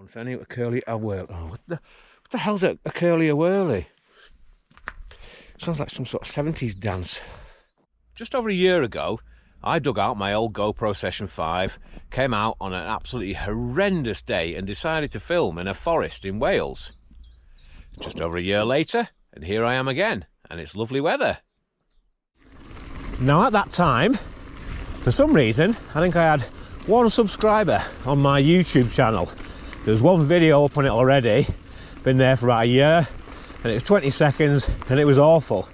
I'm turning a curly a whirl. Oh, what the hell's a curly a whirly? Sounds like some sort of 70s dance. Just over a year ago, I dug out my old GoPro Session 5, came out on an absolutely horrendous day and decided to film in a forest in Wales. Just over a year later, and here I am again, and it's lovely weather. Now at that time, for some reason, I think I had 1 subscriber on my YouTube channel. There was 1 video up on it already, been there for about a year, and it was 20 seconds, and it was awful.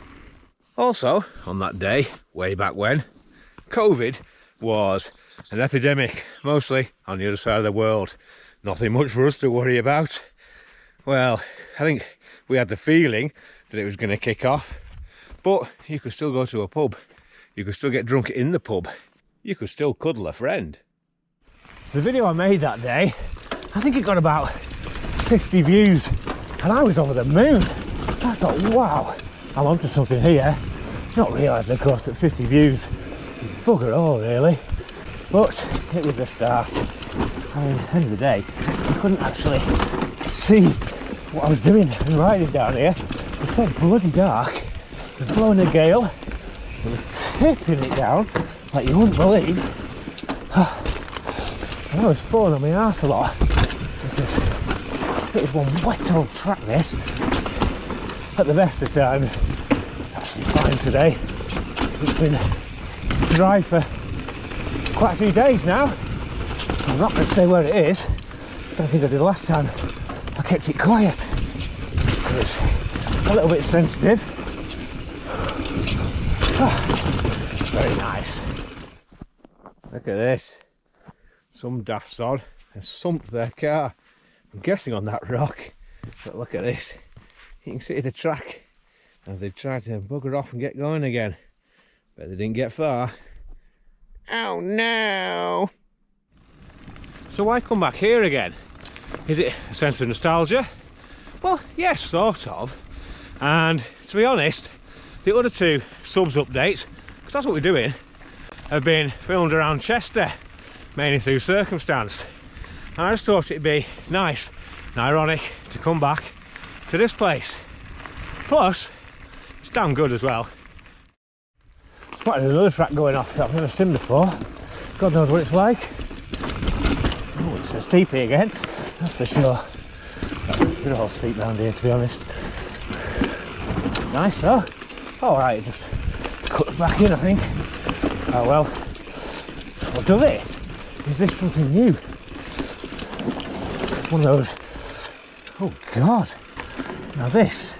Also, on that day, way back when, COVID was an epidemic, mostly on the other side of the world. Nothing much for us to worry about. Well, I think we had the feeling that it was going to kick off, but you could still go to a pub. You could still get drunk in the pub. You could still cuddle a friend. The video I made that day, I think it got about 50 views, and I was over the moon. I thought, wow, I'm onto something here. Not realising, of course, that 50 views is bugger all, really. But it was a start. I mean, at the end of the day, I couldn't actually see what I was doing and riding down here. It's so bloody dark. It was blowing a gale. It was tipping it down like you wouldn't believe. And I was falling on my arse a lot because it was one wet old track, this. At the best of times, actually fine today. It's been dry for quite a few days now. I'm not going to say where it is. I don't think I did last time. I kept it quiet. It's a little bit sensitive. Very nice. Look at this. Some daft sod has sumped their car. I'm guessing on that rock. But look at this. You can see the track as they try to bugger off and get going again. But they didn't get far. Oh no! So why come back here again? Is it a sense of nostalgia? Well, yes, sort of. And to be honest, the other 2 subs updates, because that's what we're doing, have been filmed around Chester, mainly through circumstance. And I just thought it'd be nice and ironic to come back to this place. Plus, it's damn good as well. Spotted another track going off that I've never seen before. God knows what it's like. Oh, it's so steepy again, that's for sure. We're all steep round here, to be honest. Nice though. Alright, it just cuts back in, I think. Oh well. What does it? Is this something new? It's one of those. Oh god. Now this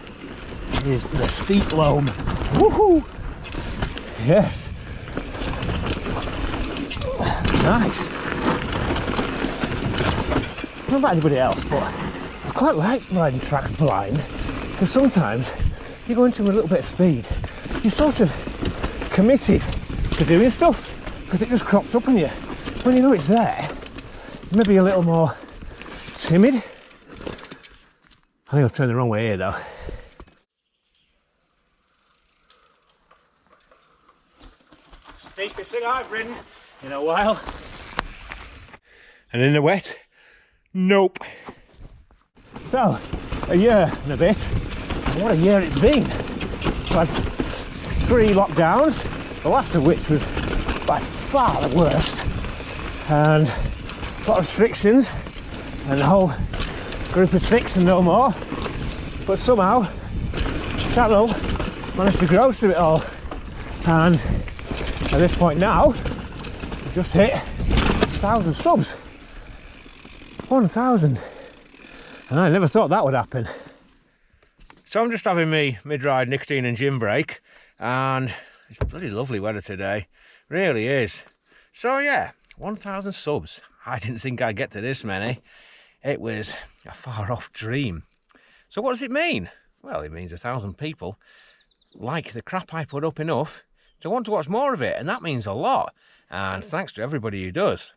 is the steep loam. Woohoo! Yes. Nice. I don't know about anybody else, but I quite like riding tracks blind, because sometimes you go into a little bit of speed, you're sort of committed to doing stuff because it just crops up on you. When you know it's there, you may be a little more timid. I think I've turned the wrong way here though. Steepest thing I've ridden in a while. And in the wet, nope. So, a year and a bit. What a year it's been. We've had 3 lockdowns, the last of which was by far the worst. And a lot of restrictions, and the whole group of 6 and no more. But somehow, the channel managed to grow through it all. And at this point now, we've just hit 1,000 subs. 1,000. And I never thought that would happen. So I'm just having me mid-ride nicotine and gym break, and it's bloody lovely weather today. Really is. So yeah, 1,000 subs. I didn't think I'd get to this many. It was a far off dream. So what does it mean? Well, it means 1,000 people like the crap I put up enough to want to watch more of it, and that means a lot. And thanks to everybody who does.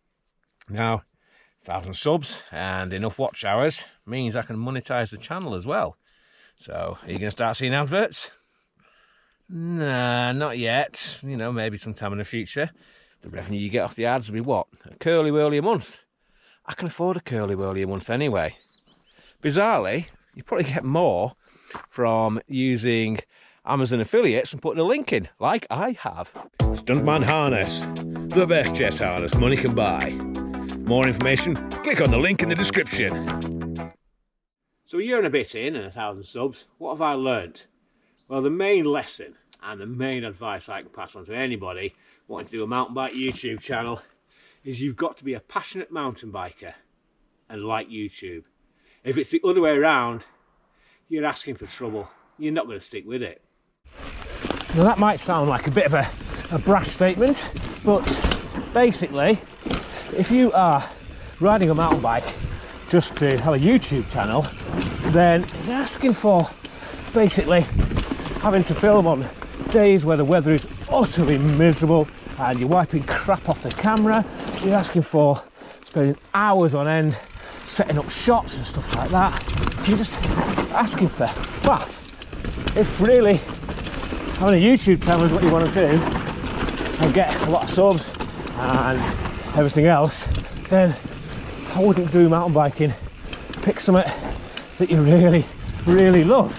Now, 1,000 subs and enough watch hours means I can monetize the channel as well. So, are you going to start seeing adverts? Nah, not yet. You know, maybe sometime in the future. The revenue you get off the ads will be what? A curly whirly a month. I can afford a curly-whirly a month anyway. Bizarrely, you probably get more from using Amazon affiliates and putting a link in, like I have. Stuntman Harness, the best chest harness money can buy. More information, click on the link in the description. So a year and a bit in and 1,000 subs, what have I learnt? Well, the main lesson and the main advice I can pass on to anybody wanting to do a mountain bike YouTube channel is you've got to be a passionate mountain biker and like YouTube. If it's the other way around, you're asking for trouble. You're not going to stick with it. Now that might sound like a bit of a brash statement, but basically, if you are riding a mountain bike just to have a YouTube channel, then you're asking for basically having to film on days where the weather is utterly miserable and you're wiping crap off the camera. You're asking for spending hours on end setting up shots and stuff like that. You're just asking for faff. If really having a YouTube channel is what you want to do and get a lot of subs and everything else, then I wouldn't do mountain biking. Pick something that you really love.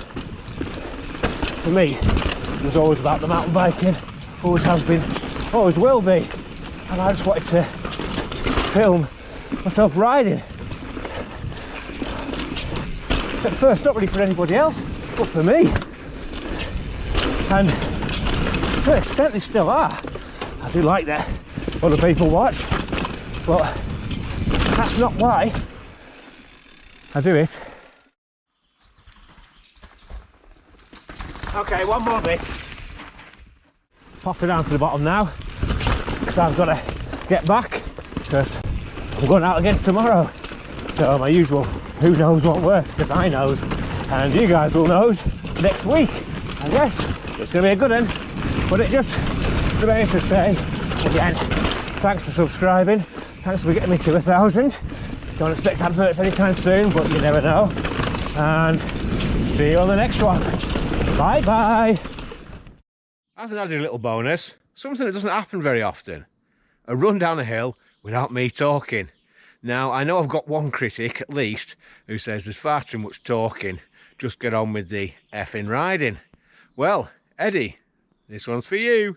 For me, it was always about the mountain biking, always has been, always will be, and I just wanted to film myself riding. At first, not really for anybody else, but for me. And to an extent they still are. I do like that other people watch, but that's not why I do it. Okay, one more bit. Popping down to the bottom now, so I've got to get back because I'm going out again tomorrow. So my usual who knows won't work, because I knows, and you guys will knows next week. I guess it's going to be a good one, but it just remains to say again, thanks for subscribing, thanks for getting me to 1,000. Don't expect adverts anytime soon, but you never know. And see you on the next one. Bye bye. As an added little bonus, something that doesn't happen very often: a run down a hill without me talking. Now, I know I've got one critic at least who says there's far too much talking, just get on with the effing riding. Well, Eddie, this one's for you.